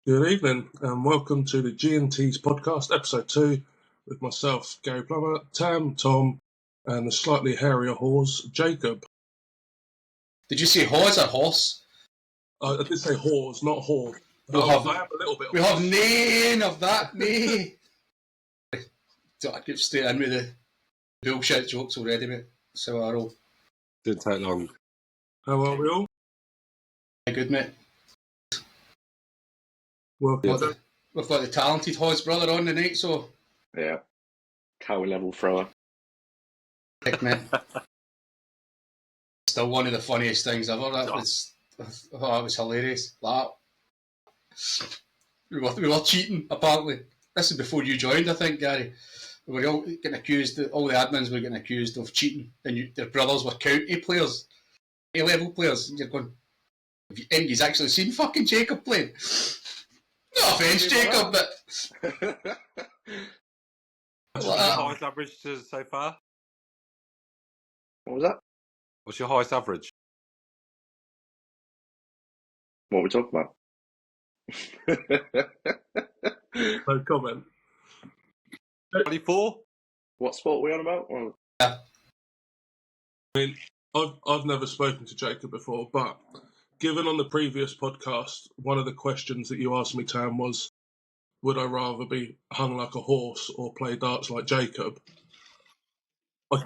Good evening and welcome to the G&Ts podcast, episode 2, with myself, Gary Plummer, Tam, Tom, and the slightly hairier Hawes, Jacob. Did you say Hawes or Horse? I did say Hawes, not Haw. I am a little bit. We have none of that, nay. I get straight in with the bullshit jokes already, mate. So I roll. Didn't take long. How are we all? Good, mate. Welcome. We've got the talented Hawes brother on tonight, so... Yeah. Cowie level thrower. Heck, mate. Still one of the funniest things ever. That was hilarious. We were cheating, apparently. This is before you joined, I think, Gary. We were all getting accused, all the admins were getting accused of cheating, and their brothers were county players, A-level players, and you're going, and he's actually seen fucking Jacob playing. No offence, Jacob, but... What's your highest average so far? What was that? What's your highest average? What are we talking about? No comment. 24? What sport are we on about? Well, I mean, I've never spoken to Jacob before, but given on the previous podcast, one of the questions that you asked me, Tam, was, would I rather be hung like a horse or play darts like Jacob? I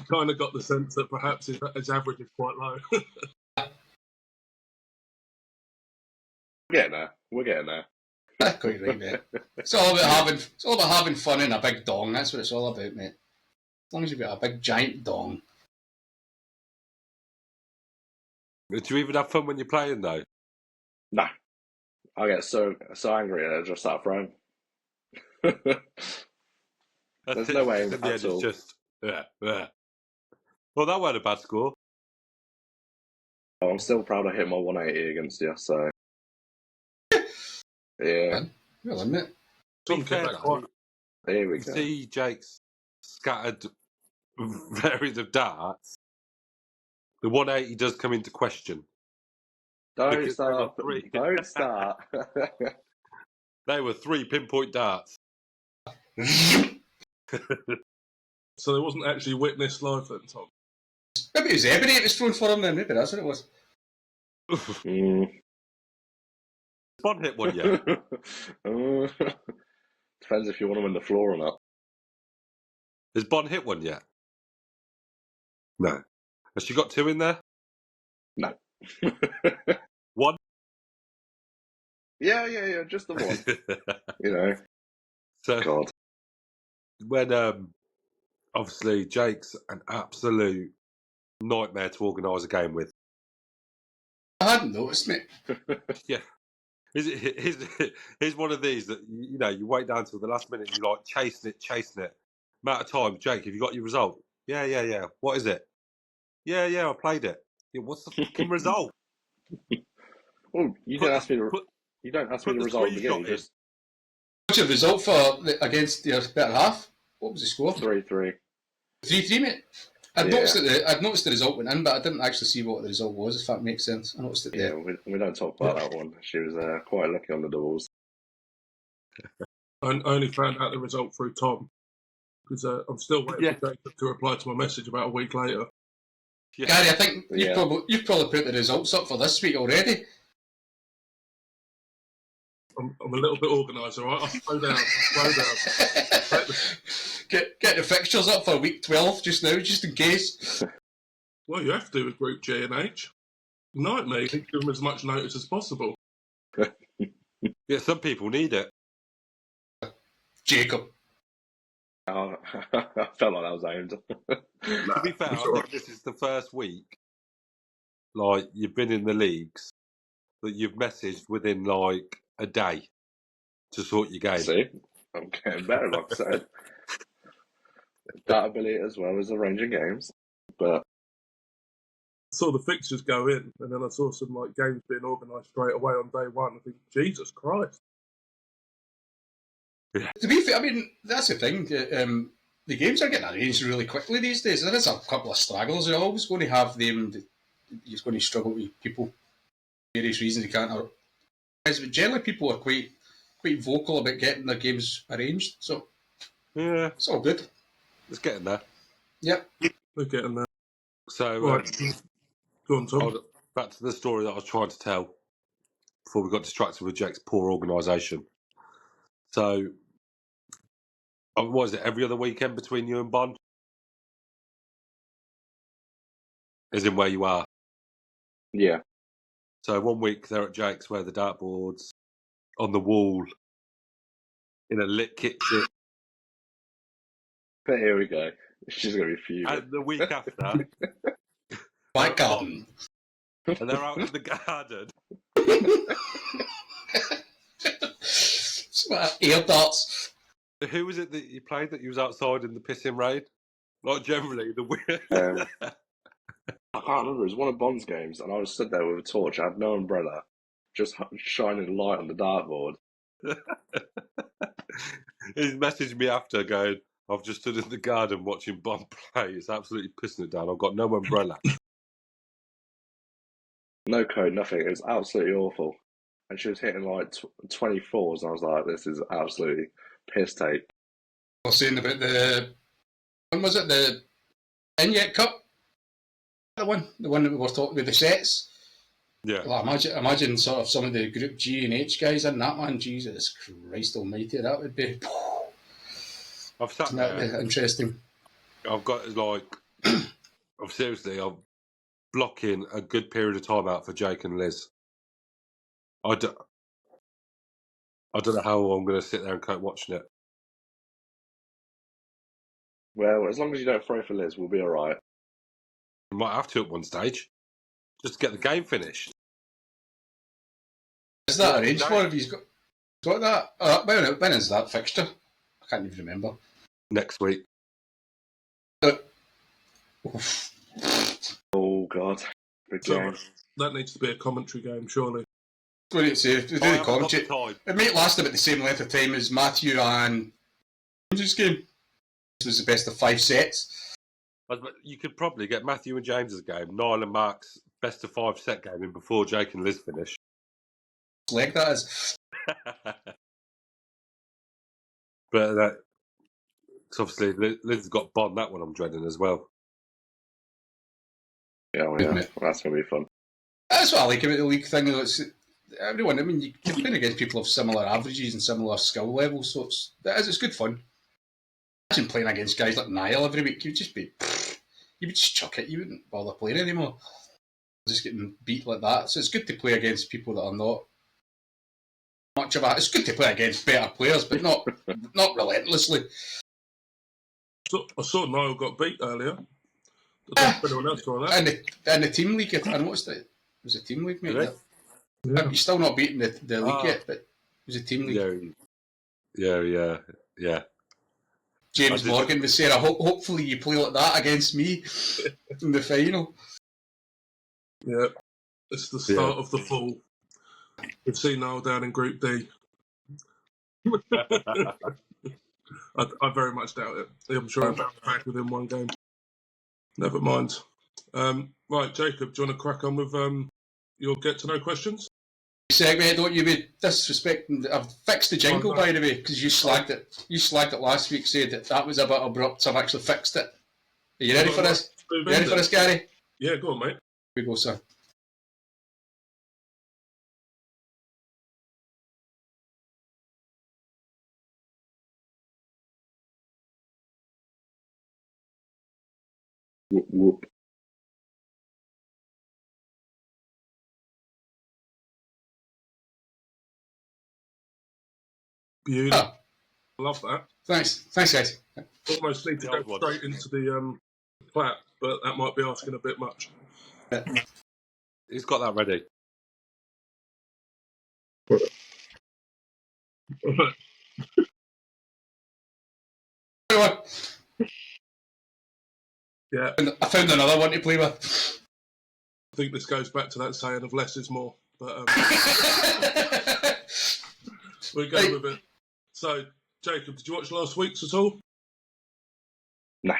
kind of got the sense that perhaps his average is quite low. We're getting there. Quite right, mate. It's all about having fun in a big dong. That's what it's all about, mate. As long as you've got a big giant dong. Do you even have fun when you're playing, though? No. I get so angry at it just that frame. There's no way in the at end, all. it's just... Yeah. Well, that wasn't a bad score. I'm still proud I hit my 180 against you, so... Yeah. Well, isn't it? To be fair, though, Here we you go. see Jake's scattered variants of darts. The 180 does come into question. Don't start. They were 3 pinpoint darts. So there wasn't actually witness live then, Tom? Maybe it was Ebony it was thrown for him then. Maybe that's what it was. Bond hit one yet? Depends if you want them on the floor or not. Has Bond hit one yet? No. Has she got 2 in there? No. 1? Yeah, just the one. You know. So, God. When obviously Jake's an absolute nightmare to organise a game with. I hadn't noticed, mate. Yeah. Here's one of these that, you know, you wait down till the last minute and you're like chasing it. Amount of time, Jake, have you got your result? Yeah. What is it? Yeah, I played it. Yeah, what's the fucking result? Well, you don't ask me the result at the beginning. What's your result for against your better half? What was the score? 3-3. 3-3, mate. I'd noticed the result went in, but I didn't actually see what the result was, if that makes sense. I noticed it there. Yeah, we don't talk about that one. She was quite lucky on the doubles. I only found out the result through Tom, because I'm still waiting for Jacob to reply to my message about a week later. Yeah. Gary, I think you've probably put the results up for this week already. I'm a little bit organised, all right? I'll slow down. Get the fixtures up for week 12 just now, just in case. Well, you have to with Group G and H. Night, mate. Give them as much notice as possible. Yeah, some people need it. Jacob. Oh, I felt like that was aimed. To be fair, I think this is the first week, like, you've been in the leagues, that you've messaged within, like, a day to sort your game. See? I'm getting better, like I said. That ability as well as arranging games. But I saw the fixtures go in, and then I saw some like games being organised straight away on day one. I think, Jesus Christ. Yeah. To be fair, I mean, that's the thing. The games are getting arranged really quickly these days. There is a couple of stragglers. You're always going to have them. You're going to struggle with people for various reasons. You can't But generally, people are quite vocal about getting their games arranged, so Yeah, it's all good. it's getting there. Yep. We're getting there. So, Right. Go on, Tom. back to the story that I was trying to tell before we got distracted with Jake's poor organisation. So, what is it, every other weekend between you and Bond? Is in where you are. Yeah. So, one week they're at Jake's where the dartboard's on the wall in a lit kitchen. But here we go. She's going to be fuming. And the week after, Back garden. and they're out in the garden. Air darts. Who was it that you played that you was outside in the pissing rain? Like generally, the weird. I can't remember. It was one of Bond's games, and I was stood there with a torch. I had no umbrella, just shining light on the dartboard. He's messaged me after going, I've just stood in the garden watching Bond play. It's absolutely pissing it down. I've got no umbrella. No code, nothing. It was absolutely awful. And she was hitting like 24s, and I was like, this is absolutely piss take. I was saying about when was it, the Inyet Cup? The one that we were talking with the sets. Yeah. Well, imagine sort of some of the Group G and H guys in that one. Jesus Christ Almighty, that would be. I've sat That would there. be interesting. I've got I'm blocking a good period of time out for Jake and Liz. I don't know how I'm going to sit there and cope watching it. Well, as long as you don't throw for Liz, we'll be all right. We might have to at one stage, just to get the game finished. Is that arranged for? Have you got that? When is that fixture? I can't even remember. Next week. Oh, God. Big So game. that needs to be a commentary game, surely. What do you say? To do the commentary, it might last about the same length of time as Matthew and James's game. This was the best of 5 sets. You could probably get Matthew and James's game, Niall and Mark's best of 5 set game in before Jake and Liz finish. Leg that is. But it's obviously Liz has got Bond. That one I'm dreading as well. Yeah, well, yeah. That's going to be fun. That's what I like about the league thing. It's everyone. I mean, you're playing against people of similar averages and similar skill levels, so it's good fun. Imagine playing against guys like Niall every week. You would just chuck it. You wouldn't bother playing anymore. Just getting beat like that. So it's good to play against people that are not much of a. It's good to play against better players, but not relentlessly. So, I saw Niall got beat earlier. I don't know if anyone else saw that. And the team league, and what's the? It was a team league, mate. Really? Yeah. You're still not beating the league yet, but it was a team league. Yeah. James Morgan was saying, hopefully you play like that against me in the final. Yeah, it's the start of the fall. We've seen Niall down in Group D. I very much doubt it. I'm sure I'll bounce back within one game. Never mind. Right, Jacob, do you want to crack on with your get-to-know questions? Segment, don't you be disrespecting. I've fixed the jingle, by the way, because you slagged it. You slagged it last week, said that was a bit abrupt, so I've actually fixed it. Are you ready for this? You ready for this, Gary? Yeah, go on, mate. Here we go, sir. Whoop, whoop. Beautiful. I love that. Thanks, guys. Almost need to go straight into the clap, but that might be asking a bit much. He's got that ready. Yeah. I found another one to play with. I think this goes back to that saying of less is more, but we'll go with it. So, Jacob, did you watch last week's at all? No.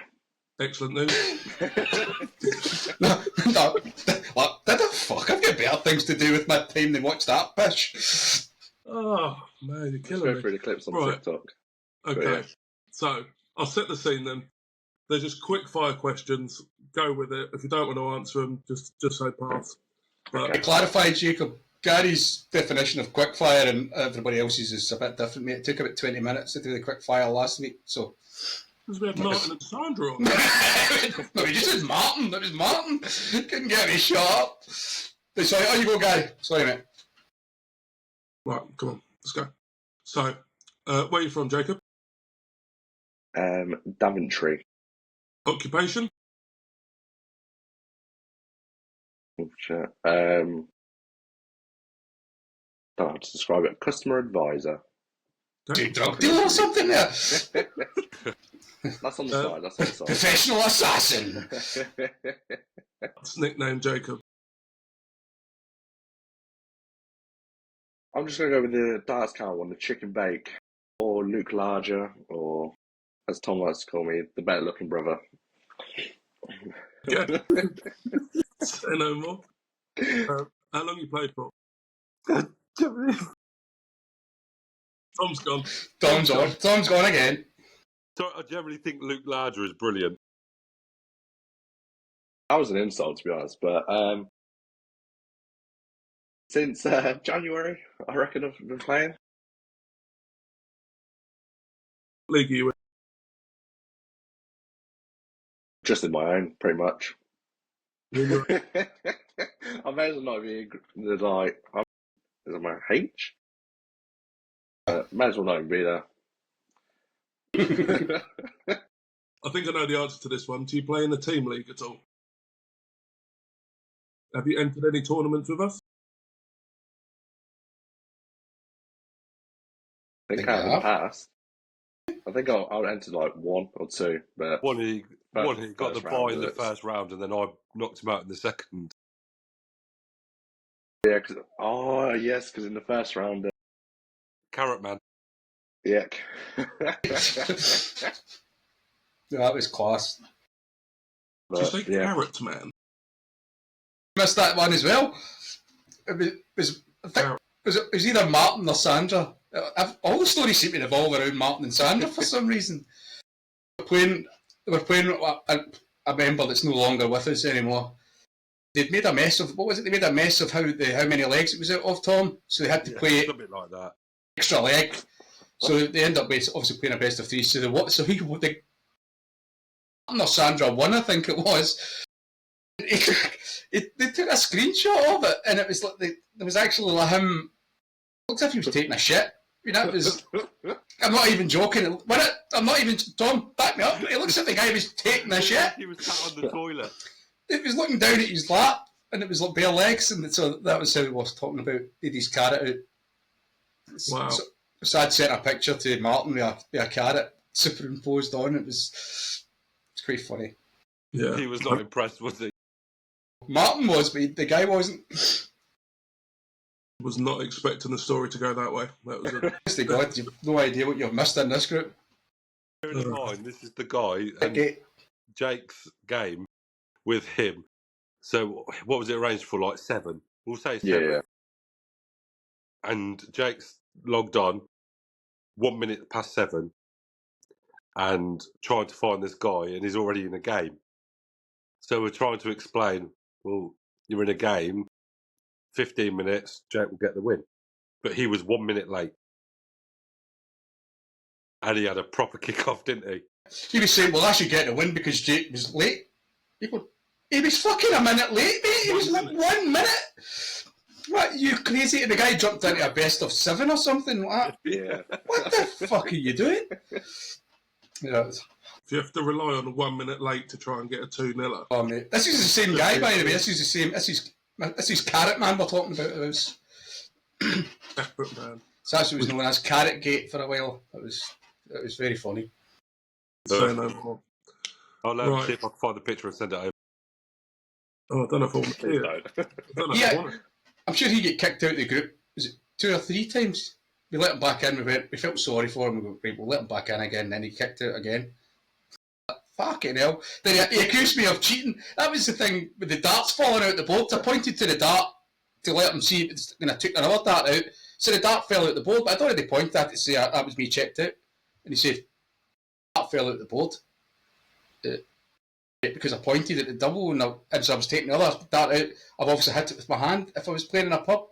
Excellent news. No. Well, Did I? Fuck, I've got better things to do with my time than watch that pish. Oh, man, you're Just killing go me. through the clips on Right. TikTok. Okay, yeah. so I'll set the scene then. They're just quick fire questions. Go with it. If you don't want to answer them, just say pass. But Okay. To clarify, Jacob, Gary's definition of quickfire and everybody else's is a bit different, mate. It took about 20 minutes to do the quickfire last week, so... because we had Martin and Sandra on. No, he just said Martin. That was Martin. Couldn't get me shut up. Sorry, on you go, Gary. Sorry, mate. Right, come on, let's go. So, where are you from, Jacob? Daventry. Occupation? Oh, shit. Don't know how to describe it. Customer advisor. Okay. Drug dealer or something there? That's on the side. That's on the side. Professional assassin. That's nickname Jacob. I'm just going to go with the Darts Cow one, the chicken bake, or Luke Larger, or as Tom likes to call me, the better looking brother. Yeah. Say no more. How long you played for? Tom's gone. Tom's gone again. So I generally think Luke Larger is brilliant. That was an insult, to be honest, but since January, I reckon I've been playing. League are you in? Just in my own, pretty much. You in? I may as well not be like, is it my H? May as well not be there. I think I know the answer to this one. Do you play in the team league at all? Have you entered any tournaments with us? I think I have in the past. I think I'll enter like one or two, but One he got the first bye round, in the it's- first round, and then I knocked him out in the second. yeah, because in the first round, Carrot man. yeah. Yeah, that was class. Did you say yeah. carrot man? Missed that one as well. It was either Martin or Sandra. All the stories seem to revolve around Martin and Sandra for some reason. They were playing a member that's no longer with us anymore. They'd made a mess of, what was it? They made a mess of how many legs it was out of, Tom. So they had to play something like that. extra leg. So they end up obviously playing a best of three. So Martin or Sandra won, I think it was. They took a screenshot of it, and it was like there was actually like him. Looks as if he was taking a shit. You know, it was. I'm not even joking. I'm not even. Tom, back me up. It looks like the guy was taking a shit. He was sat on the toilet. It was looking down at his lap, and it was like bare legs, and so that was how he was talking about. Did his carrot out? Wow. So I'd sent a picture to Martin with a carrot superimposed on. It's quite funny. Yeah. He was not impressed, was he? Martin was, but the guy wasn't. Was not expecting the story to go that way. That was Honest to God, you've no idea what you've missed in this group. Bear in mind, this is the guy and Okay. Jake's game with him. So what was it arranged for? Like 7? We'll say 7. Yeah. And Jake's logged on 1 minute past 7 and trying to find this guy, and he's already in a game. So we're trying to explain, well, you're in a game, 15 minutes, Jake will get the win. But he was 1 minute late. And he had a proper kick-off, didn't he? He was saying, well, I should get the win because Jake was late. He was fucking a minute late, mate. He was like 1 minute. What, you crazy? And the guy jumped into a best of 7 or something like that. Yeah. What the fuck are you doing? Yeah. If you have to rely on 1 minute late to try and get a 2-0. Oh, mate. This is the same guy, by the way. This is the same. This is Carrot Man we're talking about. It was. Effort, man. So that's what was known as Carrot Gate for a while. It was very funny. Say no more. I'll see if I can find the picture and send it over. Oh, I don't know if I want to see Please it. don't. I don't know if Yeah. I want it. I'm sure he get kicked out of the group. Was it 2 or 3 times? We let him back in. We felt sorry for him. We felt, right, we'll let him back in again. And then he kicked out again. fucking hell. Then he accused me of cheating. That was the thing with the darts falling out the board. I pointed to the dart to let him see, and I took another dart out. So the dart fell out the board, but I'd already pointed at it to say that was me checked out. And he said, dart fell out the board. Because I pointed at the double, and so I was taking the other dart out. I've obviously hit it with my hand. If I was playing in a pub,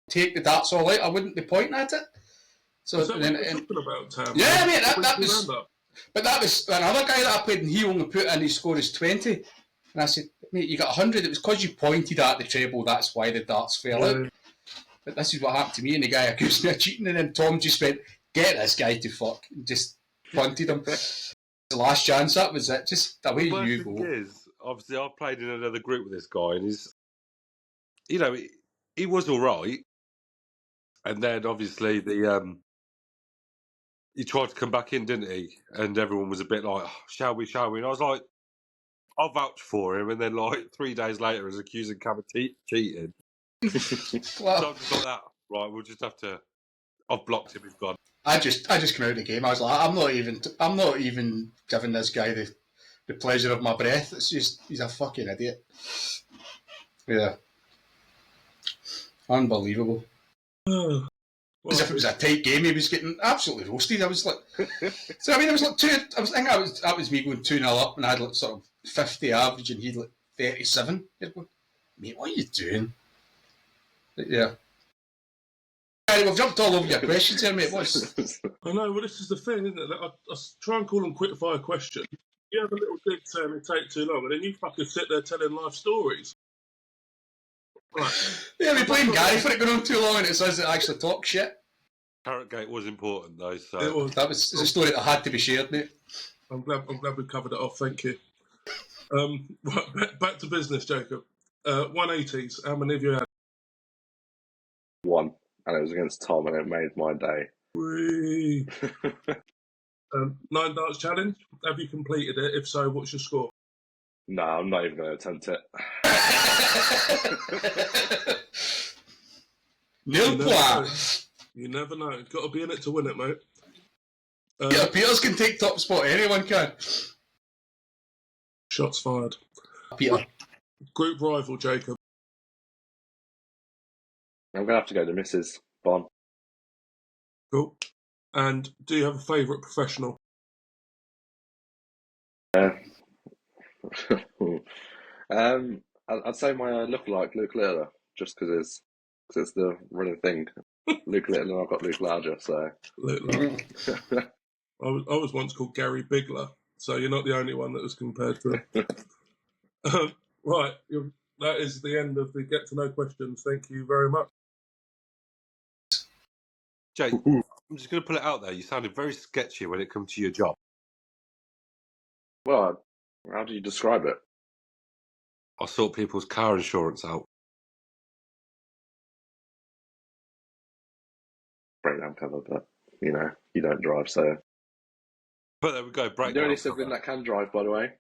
take the darts all out, I wouldn't be pointing at it. So is that what you're talking about, Tam? yeah, mate, that was. But that was another guy that I played, and he only put in his score as 20. And I said, mate, you got 100. It was because you pointed at the treble. That's why the darts fell out. But this is what happened to me, and the guy accused me of cheating, and then Tom just went, "Get this guy to fuck," and just punted him. The last chance, that was it. Just the way you go. Is, obviously, I played in another group with this guy, and he's, he was all right. And then, obviously, he tried to come back in, didn't he? And everyone was a bit like, oh, shall we? And I was like, I'll vouch for him. And then, like, 3 days later, he's accusing Cam cheating. Well, So I'm just like that. Right, we'll just have to. I've blocked him. He's gone. I just come out of the game. I was like, I'm not even giving this guy the pleasure of my breath. It's just, he's a fucking idiot. Yeah, unbelievable. As if it was a tight game, he was getting absolutely roasted. I was like, so I mean, it was like that was me going 2-0 up, and I had like sort of 50 average, and he'd like 37. You're going, mate, what are you doing? But yeah. Right, we've jumped all over your questions here, mate. I know, well, this is the thing, isn't it? Like, I try and call them quickfire questions. You have a little dig saying it take too long, and then you fucking sit there telling life stories. Right. Yeah, we blame Gary for it going on too long, and it says it actually talks shit. Carrotgate was important, though. So It was. That was a story that had to be shared, mate. I'm glad we covered it off. Thank you. Right, back to business, Jacob. 180s. How many of you had? 1, and it was against Tom, and it made my day. 9 darts challenge. Have you completed it? If so, what's your score? No, I'm not even going to attempt it. Nil point. You never know. You've got to be in it to win it, mate. Yeah, Peters can take top spot. Anyone can. Shots fired. Peter. Group rival, Jacob. I'm going to have to go to Mrs. Bon. Cool. And do you have a favourite professional? I'd say my lookalike, Luke Littler, just because it's the running thing. Luke Littler, and I've got Luke Larger, so. Littler. I was once called Gary Bigler, so you're not the only one that was compared to him. Right, that is the end of the get to know questions. Thank you very much. Jake, I'm just going to put it out there. You sounded very sketchy when it comes to your job. Well, how do you describe it? I sort people's car insurance out. Breakdown cover, but you don't drive, so. But there we go. Breakdown. The only sibling that can drive, by the way.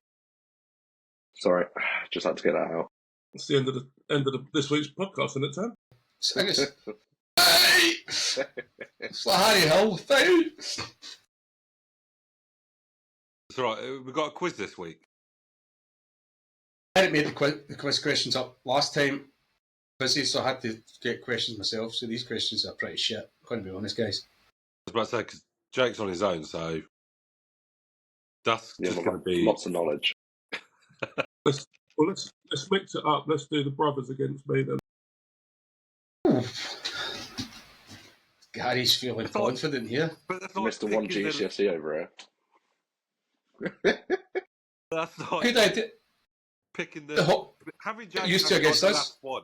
Sorry, just had to get that out. It's the end of this week's podcast, isn't it, Tam? Hey! It's like Harry Hill thing. It's all right. We've got a quiz this week. I hadn't made the quiz questions up last time, busy, so I had to get questions myself. So these questions are pretty shit. I'm going to be honest, guys. I was about to say, because Jake's on his own, so that's just going to be lots of knowledge. Let's mix it up. Let's do the brothers against me then. Gary's feeling confident here. Mr. 1 GCSE over here. That's like good idea. Picking having Jake used to against the us. last one.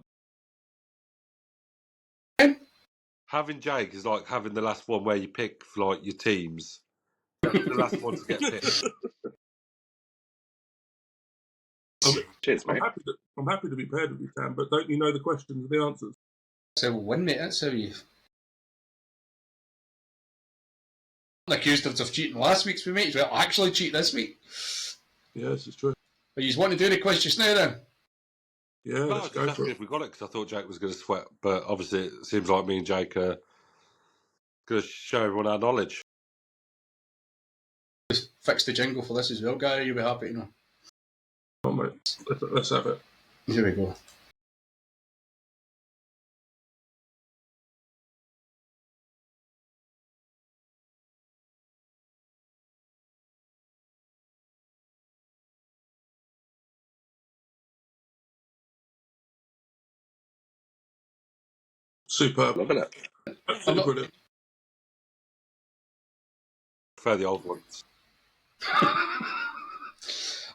Having Jake is like having the last one where you pick for like your teams. The last one to get picked. Cheers, mate. I'm happy to be paired with you, Tam, but don't you know the questions and the answers? So we'll win, mate. That's how you. Accused us of cheating last week's we mate. Well, actually cheat this week. Yeah, this is true. But you want to do the quiz just now then? Yeah, let's go for it. If we got it, because I thought Jake was going to sweat, but obviously it seems like me and Jake are going to show everyone our knowledge. fix the jingle for this as well, Gary. You'll be happy to know. Oh, mate. Let's have it. Here we go. Superb. Loving it. Absolutely brilliant. Prefer the old ones.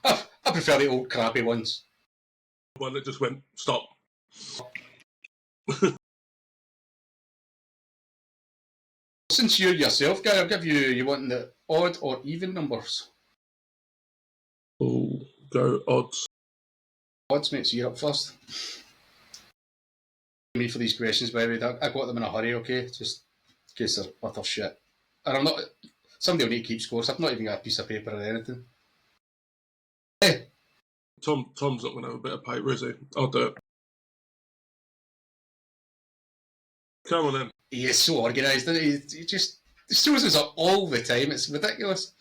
I prefer the old crappy ones. One that just went, stop. Since you're yourself, Gary, I'll give you want the odd or even numbers. Oh, go odds. Odds, mate, so you're up first. Me for these questions, by the way. I got them in a hurry, okay? Just in case they're utter shit. And I'm not... Somebody will need to keep scores. I've not even got a piece of paper or anything. Hey. Tom's not going to have a bit of paper, is he? I'll do it. Come on then. He is so organised, isn't he? He just shows us up all the time. It's ridiculous.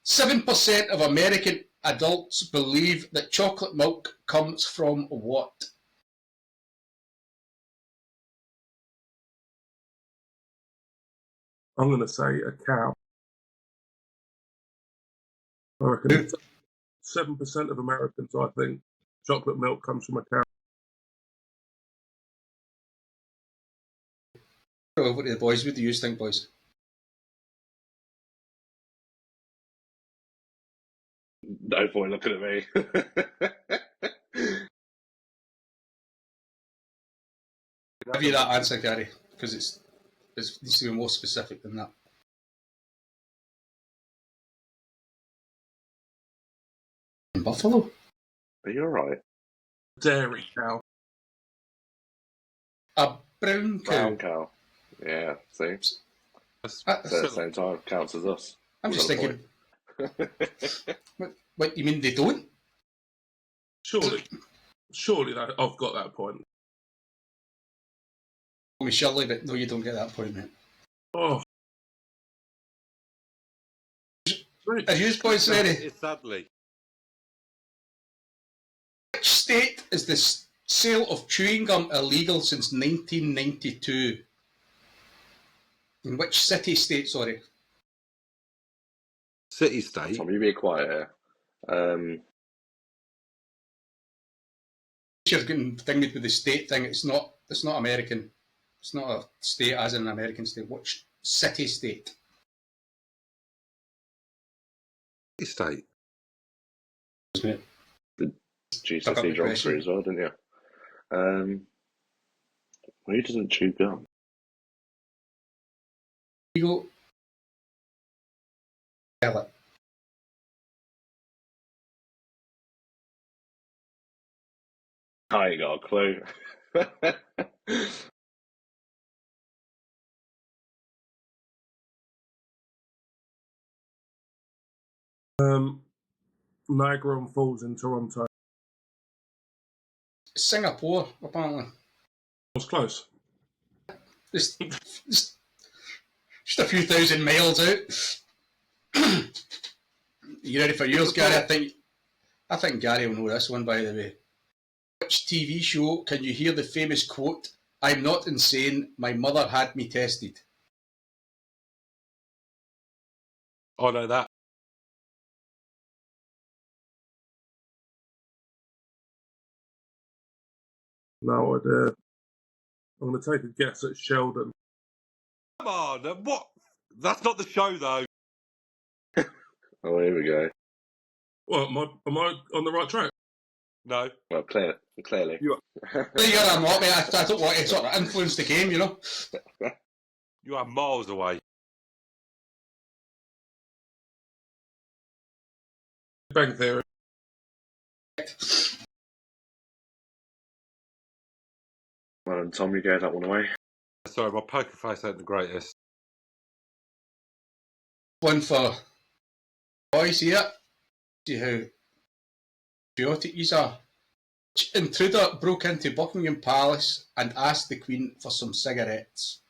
7% of American adults believe that chocolate milk comes from what? I'm going to say a cow. I reckon 7% of Americans, I think, chocolate milk comes from a cow. What do the boys? What do you think, boys? No point looking at me. Give you that answer, Gary, because it needs to be more specific than that. Buffalo? Are you alright? Dairy cow. A brown cow. Brown cow. Yeah, see? So at the same time, counts as us. I'm just thinking. What, you mean they don't? Surely that I've got that point. Oh, surely, but no, you don't get that point, mate. Oh. Are you boys ready? It's sadly. Which state is the sale of chewing gum illegal since 1992? In which city-state, sorry? City-state? Tom, you be quiet here. You're getting dinged with the state thing. It's not American. It's not a state as in an American state. Which city-state? City-state? Isn't it? GCSE geography as well, didn't you? Who doesn't chew gum? You go. Tell it. I ain't got a clue. Niagara Falls in Toronto. Singapore, apparently. Was close. Just a few thousand miles out. You ready for yours, Gary? I think Gary will know this one, by the way. Which TV show can you hear the famous quote, "I'm not insane, my mother had me tested"? I know that. No idea. I'm going to take a guess at Sheldon. Come on, what? That's not the show, though. Oh, here we go. Well, am I on the right track? No. Well, clearly. You There you go, I'm not, mate. I don't want to sort of influence the game, you know. You are miles away. Bang Theory. Well, Tom, you gave that one away. Sorry, my poker face ain't the greatest. One for boys here. See how patriotic you are. Which intruder broke into Buckingham Palace and asked the Queen for some cigarettes?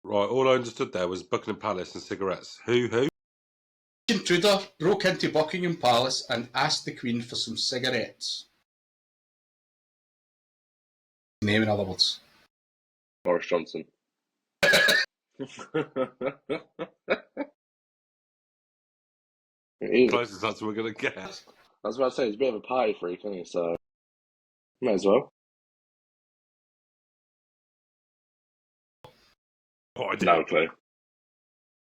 Right, all I understood there was Buckingham Palace and cigarettes. Who? Intruder broke into Buckingham Palace and asked the Queen for some cigarettes. Name, in other words. Boris Johnson. It is. Closest answer we're going to get. I was about to say, he's a bit of a party freak, isn't he? So, might as well. Oh, I did. No clue.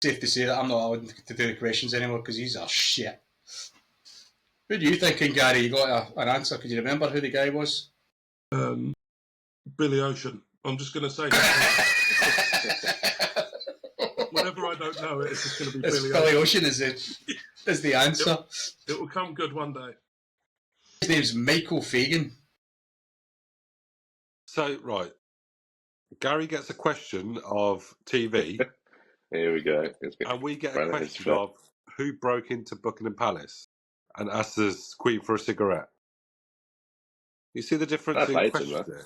Safe to say that I'm not allowed to do the questions anymore because these are shit. Who do you think, Gary? You got an answer? Could you remember who the guy was? Billy Ocean. I'm just going to say whenever I don't know it, it's just going to be Billy Ocean is the answer. It will come good one day. His name's Michael Fagan. So, right. Gary gets a question of TV. Here we go. And we get a Right, it's question fit. of who broke into Buckingham Palace and asked the Queen for a cigarette. You see the difference Fair in play to questions him, there?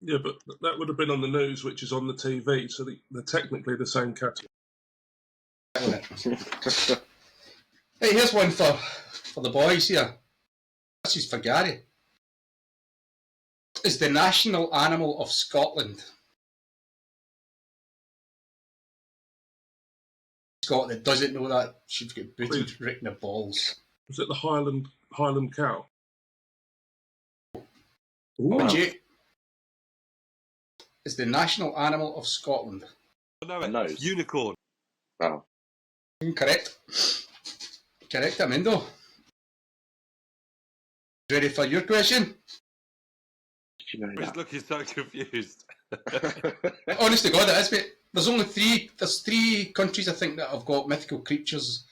Yeah, but that would have been on the news, which is on the TV, so they're technically the same category. Hey, here's one for the boys here. This is for Gary. Is the national animal of Scotland? Scott that doesn't know that should get booted right in the balls. Was it the Highland cow? Oh, Jake. Is the national animal of Scotland? No, A nose. it's unicorn. Oh. Correct. Correct, Amindo. Ready for your question? Did you know He's that? looking so confused. Honest to God, it is, mate. There's only three countries, I think, that have got mythical creatures.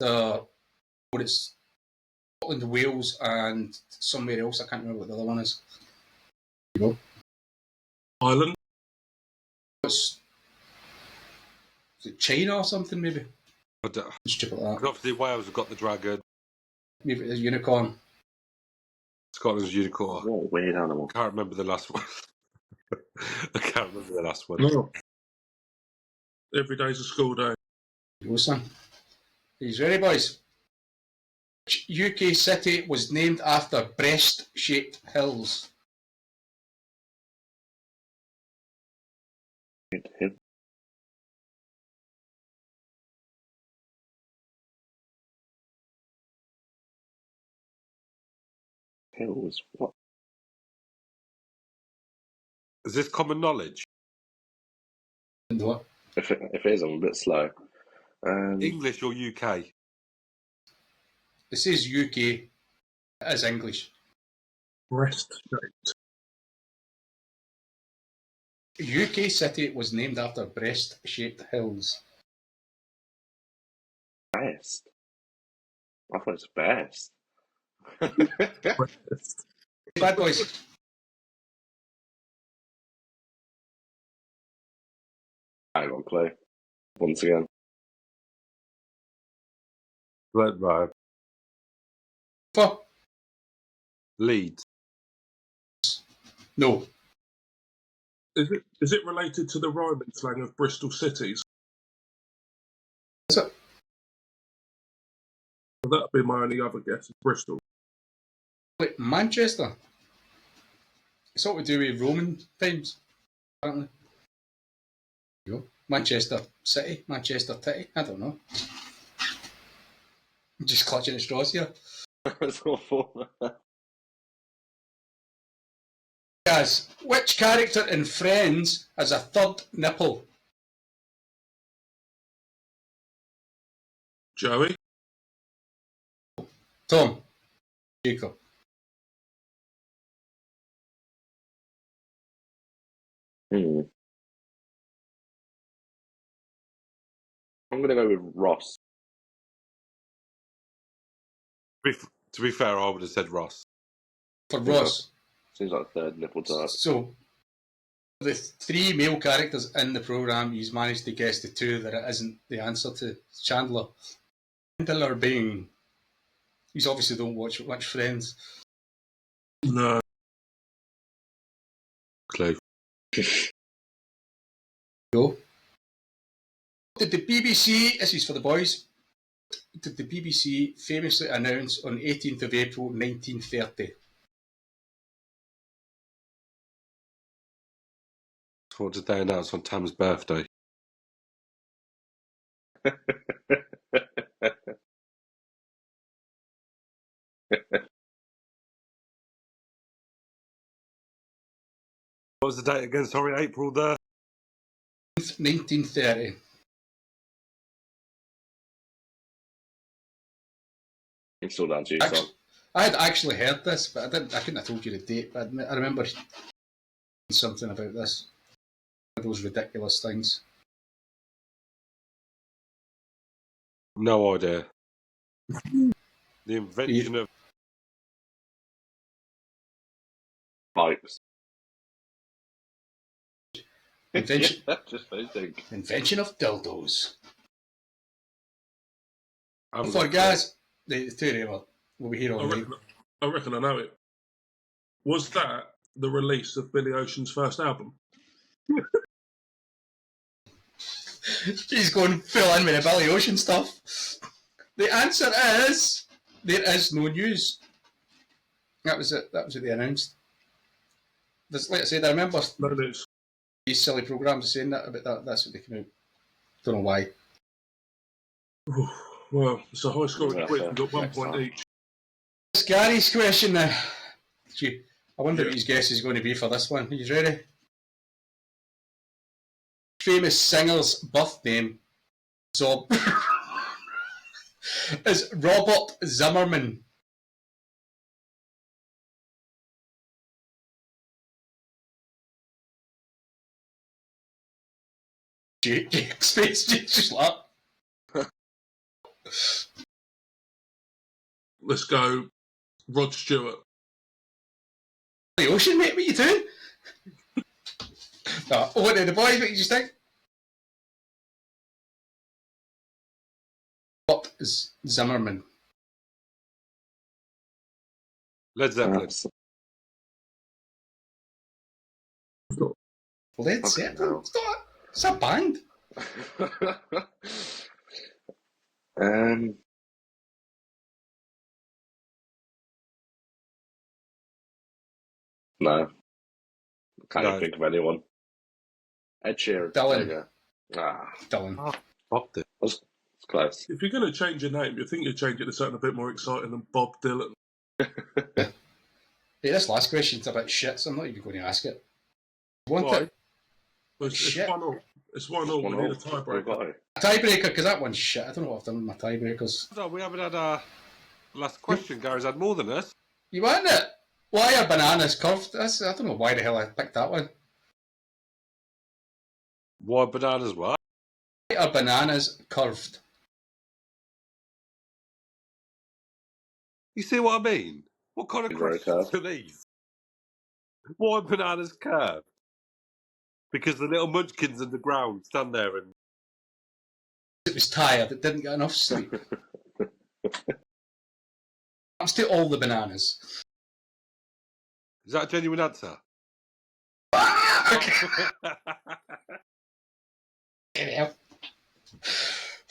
It's Scotland, Wales, and somewhere else. I can't remember what the other one is. You know? Ireland? Is it China or something, maybe? But, Stupid like that. obviously, Wales have got the dragon. Maybe it's a unicorn. Scotland's unicorn. What a weird animal. I can't remember the last one. I can't remember the last one. No. Every day's a school day. Go, son. Are you ready, boys? Which UK city was named after breast-shaped hills? Hills. What? Is this common knowledge? What? If it is, I'm a bit slow. English or UK? It says UK. It is English. Breast shaped. UK city was named after breast-shaped hills. Best. I thought it's best. Bad boys. I got a clue. Once again. Right. For? Leeds. No. Is it related to the rhyming slang of Bristol cities? Is it? Well, that'd be my only other guess. Is Bristol. Like Manchester. It's all to do with Roman times, apparently. There you go. Manchester City, Manchester Titty. I don't know. I'm just clutching at straws here. That's awful. Guys, which character in Friends has a third nipple? Joey? Tom. Jacob. I'm going to go with Ross. To be fair, I would have said Ross. For Ross. Seems like third nipple type. So, the three male characters in the programme, he's managed to guess the two that it isn't the answer to. Chandler. Chandler being... He's obviously don't watch much Friends. No. Clue. Go. Did the BBC, this is for the boys, Did the BBC famously announce on 18th of April 1930? What did they announce on Tam's birthday? What was the date again? Sorry, April the 1930. It's still down to you, son. I had actually heard this, but I couldn't have told you the date. But I remember something about this. Those ridiculous things. no idea. The invention of Pipes. Invention, Yeah, just think. invention of dildos. I haven't For got- guys, the two of them will be here all night. I reckon I know it. Was that the release of Billy Ocean's first album? He's going full in with the Billy Ocean stuff. The answer is there is no news. That was it. That was what they announced. Like I said, I remember No news. these silly programmes saying that about that. That's what they came out. Don't know why. Well, it's a high scoring Yeah, quiz. fair. We've got 1 Next point time. each. It's Gary's question now. Gee, I wonder Yeah. what his guess is going to be for this one. Are you ready? Famous singer's birth name is Robert Zimmerman. Jake's face just like Let's go. Rod Stewart. the ocean, mate. What are you doing? No, what did the boys? What you just think? What is Zimmerman? Led Zeppelin. Led Okay, Zeppelin. no. It's a band. No. Can't No. even think of anyone. Ed Sheeran. Dylan. There you go. Ah, Dylan. Fuck it. it's close. If you're going to change your name, you think you'd change it to something a bit more exciting than Bob Dylan. Hey, this last question's a bit shit, so I'm not even going to ask it. Want Why? it? Well, it's Shit. 1-0. It's 1-0. We need a We've tiebreaker. got it. A tiebreaker, because that one's shit. I don't know what I've done with my tiebreakers. No, we haven't had a last question. Gary's had more than us. You want it? Why are bananas curved? I don't know why the hell I picked that one. Why bananas? What? Why are bananas curved? You see what I mean? What kind of Very questions curved. are these? Why are bananas curved? Because the little munchkins in the ground stand there and It was tired. It didn't get enough sleep. I'm still all the bananas. is that a genuine answer?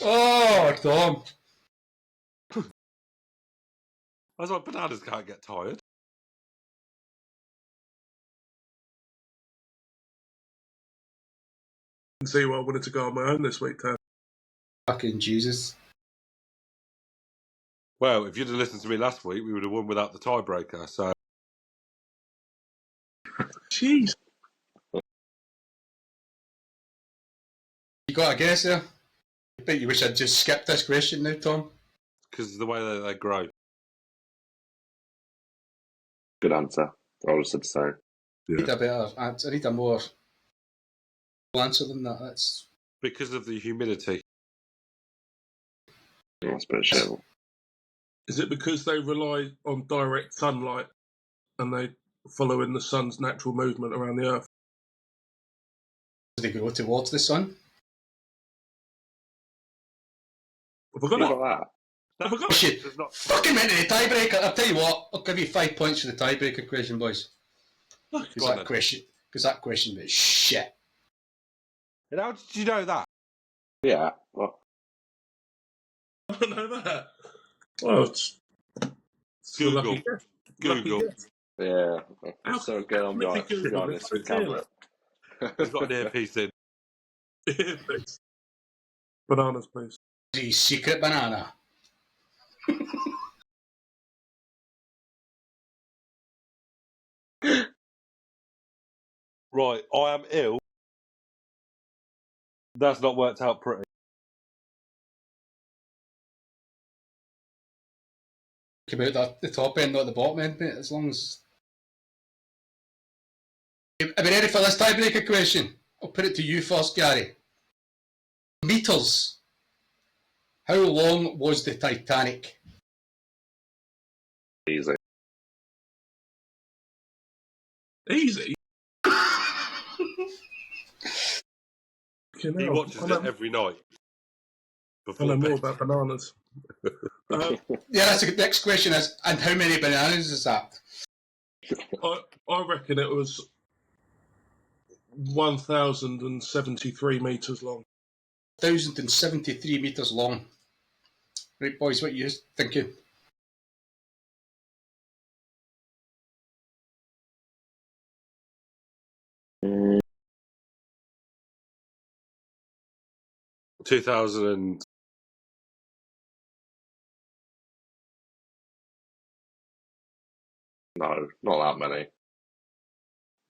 Oh, Tom. I was like, bananas can't get tired. And see why I wanted to go on my own this week, Tam. Fucking Jesus. Well, if you'd have listened to me last week, we would have won without the tiebreaker. So Jeez. You got a guess there? I bet you wish I'd just skipped this question now, Tom. because of the way that they grow. Good answer. I would have said so. I need a better answer. I need a more answer than that. That's Because of the humidity. That's a bit shit. Is it because they rely on direct sunlight and they follow in the sun's natural movement around the Earth? they go towards the sun. Have I got Look it? at that. Have I got it? Shit. There's not- Fucking minute, the tiebreaker. I'll tell you what. I'll give you 5 points for the tiebreaker question, boys. Fuck, Because Go on that then. question was shit. And how did you know that? Yeah. Well, I don't know that. Well, it's a Google. lucky guess. Google. Lucky guess. Yeah. How So good on can it be Google? behind If this I with don't feel camera. He's got an earpiece in. it. Thanks. Bananas, please. The secret banana. Right, I am ill. That's not worked out pretty. About the top end, not the bottom end, mate, as long as... Are we ready for this tiebreaker question? I'll put it to you first, Gary. Meters. How long was the Titanic? Easy. Easy. He watches it every night. I know Before more bed. about bananas. Yeah, that's the next question is, and how many bananas is that? I reckon it was 1,073 metres long. 1,073 metres long. Right, boys, what are you thinking? Mm, 2000. no, not that many.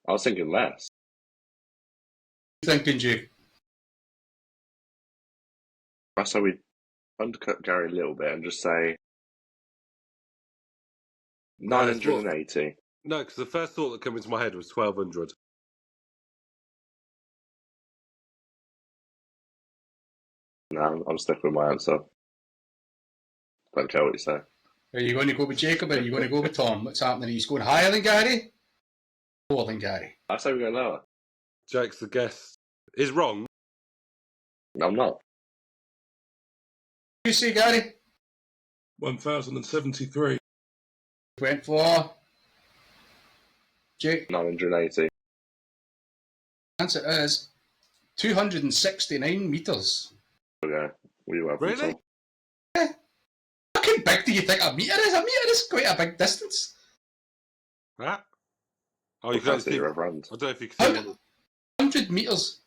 I was thinking less. What are you thinking, Jake? That's how we undercut Gary a little bit and just say 980. No, because the first thought that came into my head was 1,200. No, I'm sticking with my answer. Don't care what you say. Are you going to go with Jacob or are you going to go with Tom? What's happening? He's going higher than Gary? Lower than Gary? I say we go lower. Jake's the guest. Is wrong. No, I'm not. What do you say, Gary? 1,073. Went for... Jake? 980. Answer is 269 metres. Okay. We were from Really? Tom. How big do you think a metre is? A metre is quite a big distance. Huh? Oh, you I can can't see see. your I friend. don't know if you can see. 100 metres.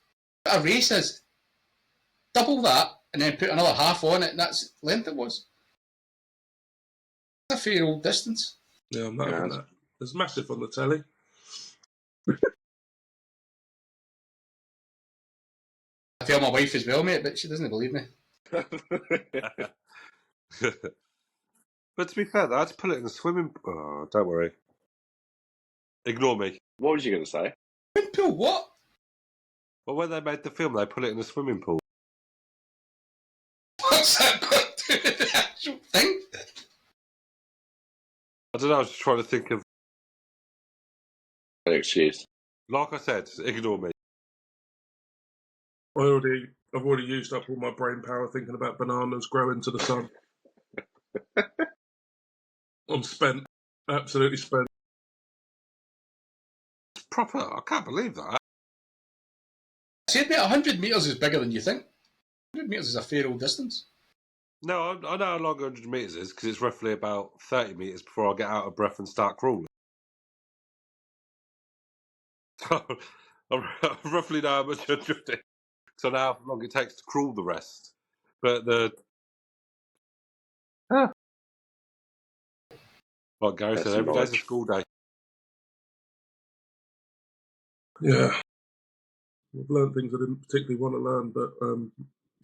A race is double that and then put another half on it, and that's the length it was. That's a fair old distance. Yeah, I'm not having that. It's massive on the telly. I tell my wife as well, mate, but she doesn't believe me. But to be fair, I had to put it in the swimming. Oh, don't worry. Ignore me. What was you going to say? Swimming pool, what? Well, when they made the film, they put it in the swimming pool. What's that got to do with the actual thing? I don't know. I was just trying to think of. An excuse. Like I said, ignore me. I've already used up all my brain power thinking about bananas growing to the sun. I'm spent. Absolutely spent. It's proper. I can't believe that. I said, mate, 100 metres is bigger than you think. 100 metres is a fair old distance. No, I know how long 100 metres is because it's roughly about 30 metres before I get out of breath and start crawling. I roughly know how much 100 is. So I know how long it takes to crawl the rest. But like Gary That's said, some every day's a knowledge. school day. Yeah. I've learned things I didn't particularly want to learn, but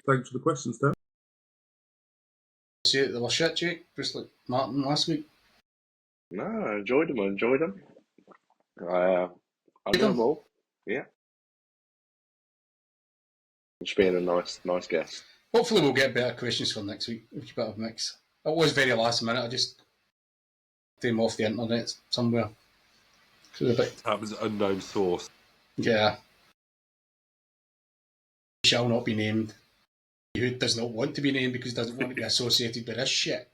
thanks for the questions, Dan. See, they were shit, Jake, just like Martin last week. No, I enjoyed them. I know them all. Yeah. Just being a nice guest. Hopefully we'll get better questions for next week. We'll keep it a mix. It was very last minute. I just did them off the internet somewhere. So a bit, That was an unknown source. yeah. Shall not be named. Who does not want to be named because doesn't want to be associated with this shit.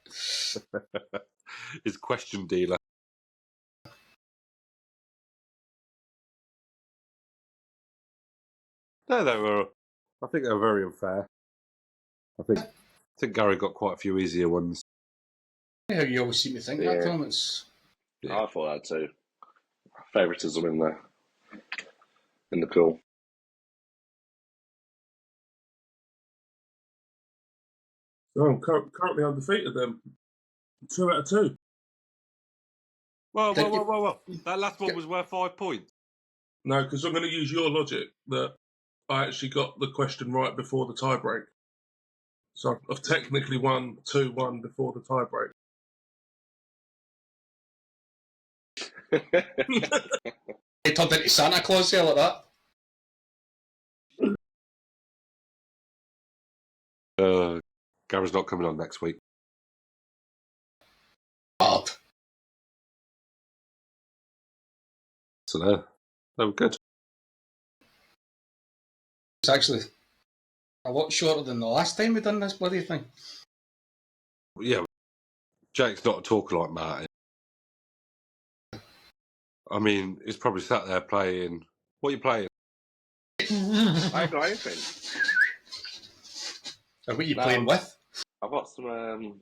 His question dealer. No, they were. I think they were very unfair. I think I think Gary got quite a few easier ones. How you always seem to think that, Yeah. Tom. It's Yeah. I thought that too. Favoritism in the call. So I'm currently undefeated then. 2 out of 2. Whoa. Did you- That last one was worth 5 points. No, because I'm going to use your logic that I actually got the question right before the tie break. So I've technically won 2-1 before the tie break. He turned into Santa Claus there like that. Gary's not coming on next week. Hard. So there. They were good. It's actually a lot shorter than the last time we done this bloody thing. Yeah, Jake's not a talker like Martin. I mean, he's probably sat there playing. What are you playing? I ain't got anything. Or what are you No. playing with? I've got some.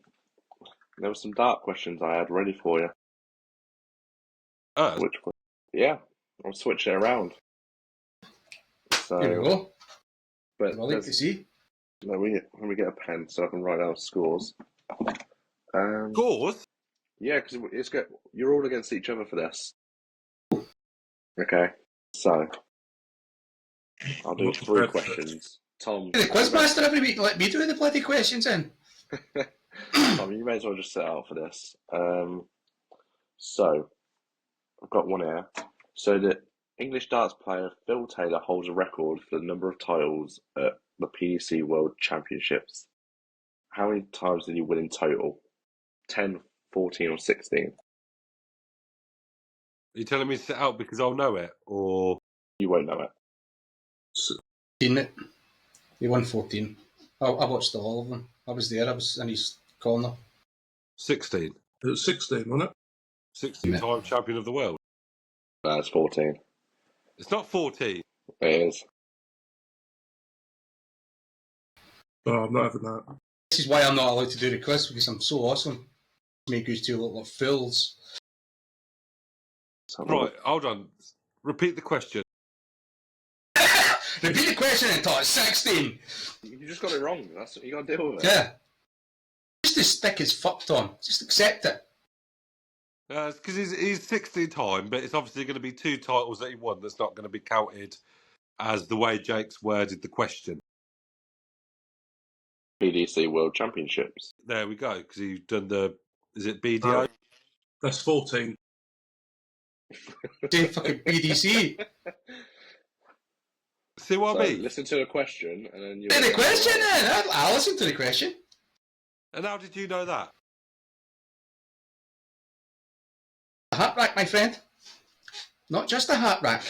There were some dark questions I had ready for you. Oh, Which one? Yeah, I'll switch it around. So, Here we go. but I like to see. let me get a pen so I can write down scores. scores? Yeah, because you're all against each other for this. Okay, so I'll do Not 3 prepared for questions. Tom, You're the quizmaster every week. Let me do the bloody questions in. Tom, you may as well just sit out for this. So I've got one here. So the English darts player Phil Taylor holds a record for the number of titles at the PDC World Championships. How many times did he win in total? 10, 14 or 16? Are you telling me to sit out because I'll know it? Or You won't know it. Seen it. He won 14. I watched all of them. I was there. I was in his corner. 16? it. It was 16, wasn't it? 16-time champion of the world. It's 14. It's not 14. It is. Oh, I'm not having that. This is why I'm not allowed to do the quiz, because I'm so awesome. Make you two look like fools. Right, hold on. Repeat the question. Repeat the question until it's 16. You just got it wrong. That's you got to deal with it. Yeah. Just as thick as fuck, Tom. Just accept it. It's because he's 16-time, but it's obviously going to be 2 titles that he won that's not going to be counted as the way Jake's worded the question. PDC World Championships. There we go, because he's done the... Is it BDO? That's 14. Same fucking BDC. See what I mean? Listen to the question and then you. Say the question then. I'll listen to the question. And how did you know that? A hat rack, my friend. Not just a hat rack.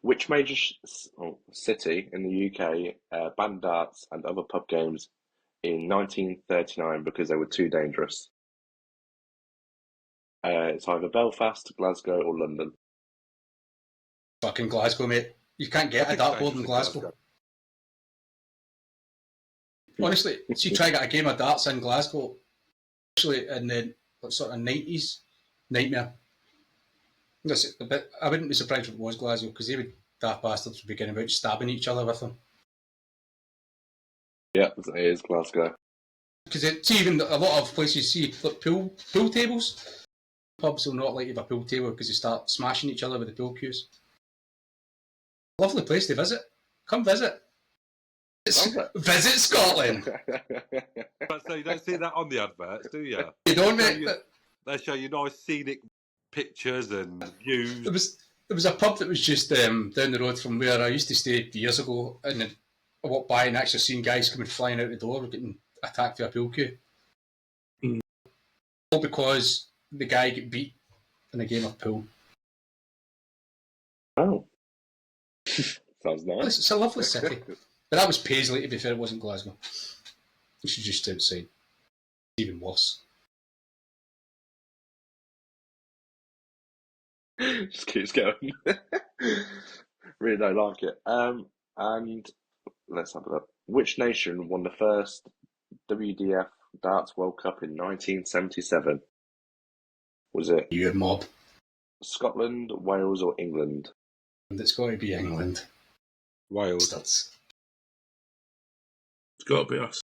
Which major city in the UK banned darts and other pub games in 1939 because they were too dangerous? It's either Belfast, Glasgow, or London. Fucking Glasgow, mate. You can't get a dartboard in Glasgow. Honestly, see, try to get a game of darts in Glasgow, especially in the sort of 90s, nightmare. I wouldn't be surprised if it was Glasgow, because they would, daft bastards would be getting about stabbing each other with them. Yeah, it is Glasgow. Because see, even a lot of places see like pool tables. Pubs will not like to have a pool table because they start smashing each other with the pool cues. Lovely place to visit. Come visit. Visit Scotland. But so you don't see that on the adverts, do you? You don't, mate. They show you nice scenic pictures and views. There was a pub that was just down the road from where I used to stay years ago, and then I walked by and actually seen guys coming flying out the door getting attacked by a pool cue. All because the guy got beat in a game of pool. Oh. Sounds nice. It's a lovely city. But that was Paisley, to be fair, it wasn't Glasgow. You should just outside. Even worse. Just keeps going. Really don't like it. And let's have a look. Which nation won the first WDF Darts World Cup in 1977? Was it Your mob. Scotland, Wales, or England? And it's got to be England. Wales. That's It's got to be us.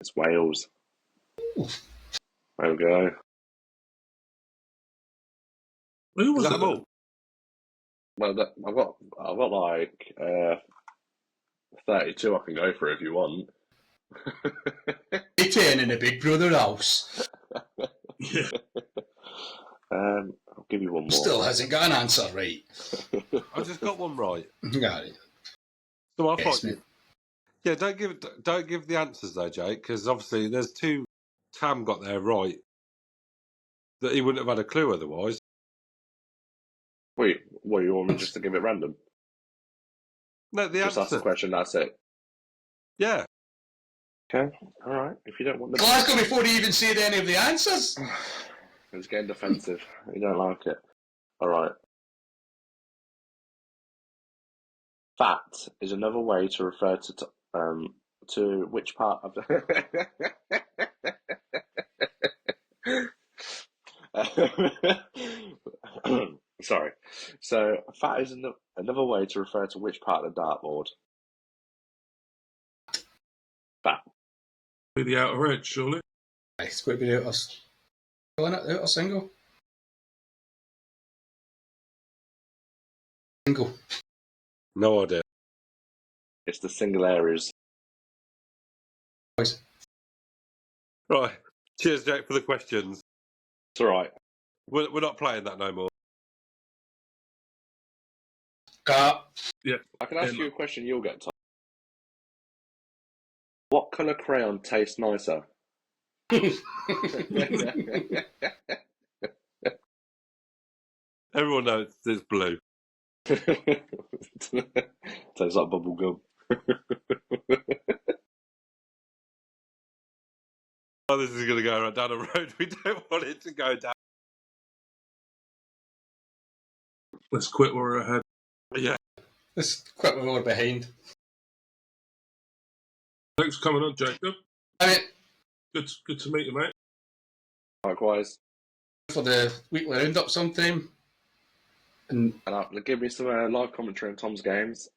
It's Wales. Ooh. There we go. Who was Is that it? them all? Well, I've got like 32 I can go for if you want. 10 in the Big Brother house. Yeah. I'll give you one more. Still hasn't got an answer right. I just got one right. Got it. So I Yes, thought, mate. yeah, don't give the answers though, Jake, because obviously there's two. Tam got there right that he wouldn't have had a clue otherwise. Wait, what, you want me just to give it random? No, the Just ask the answer. question, that's it. Yeah, Okay, alright. If you don't want the... Glasgow before he even said any of the answers. It's getting defensive. You don't like it. Alright. Fat is another way to refer to which part of the... Sorry. So, fat is another way to refer to which part of the dartboard? Fat. Be the outer edge, surely. It's got to be the outer single. Single. no idea. It's the single areas. Boys. Right. Cheers, Jake, for the questions. It's alright. We're not playing that no more. Got. Yeah. I can ask you a question, you'll get time. What colour crayon tastes nicer? Everyone knows it's blue. Tastes like bubble gum. Oh, this is going to go right down a road we don't want it to go down. Let's quit where we're ahead. Yeah. Let's quit with all behind. Thanks for coming on, Jacob. I mean, Good to meet you, mate. Likewise. for the weekly roundup sometime. And Give me some live commentary on Tom's games.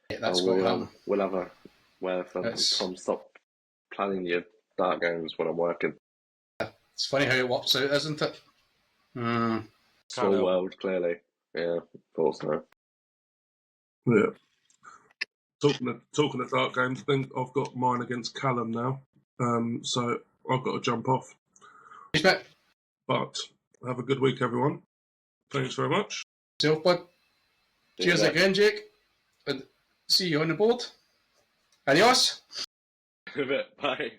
yeah, that's what happened. We'll have a Tom, stop planning your dart games when I'm working. It's funny how it works out, isn't it? Small world, clearly. Yeah, thought so. Yeah. Talking of dark games, I think I've got mine against Callum now. So I've got to jump off. Respect. But have a good week, everyone. Thanks very much. Self, bud. Cheers again, Jake. And see you on the board. Adios. Bye.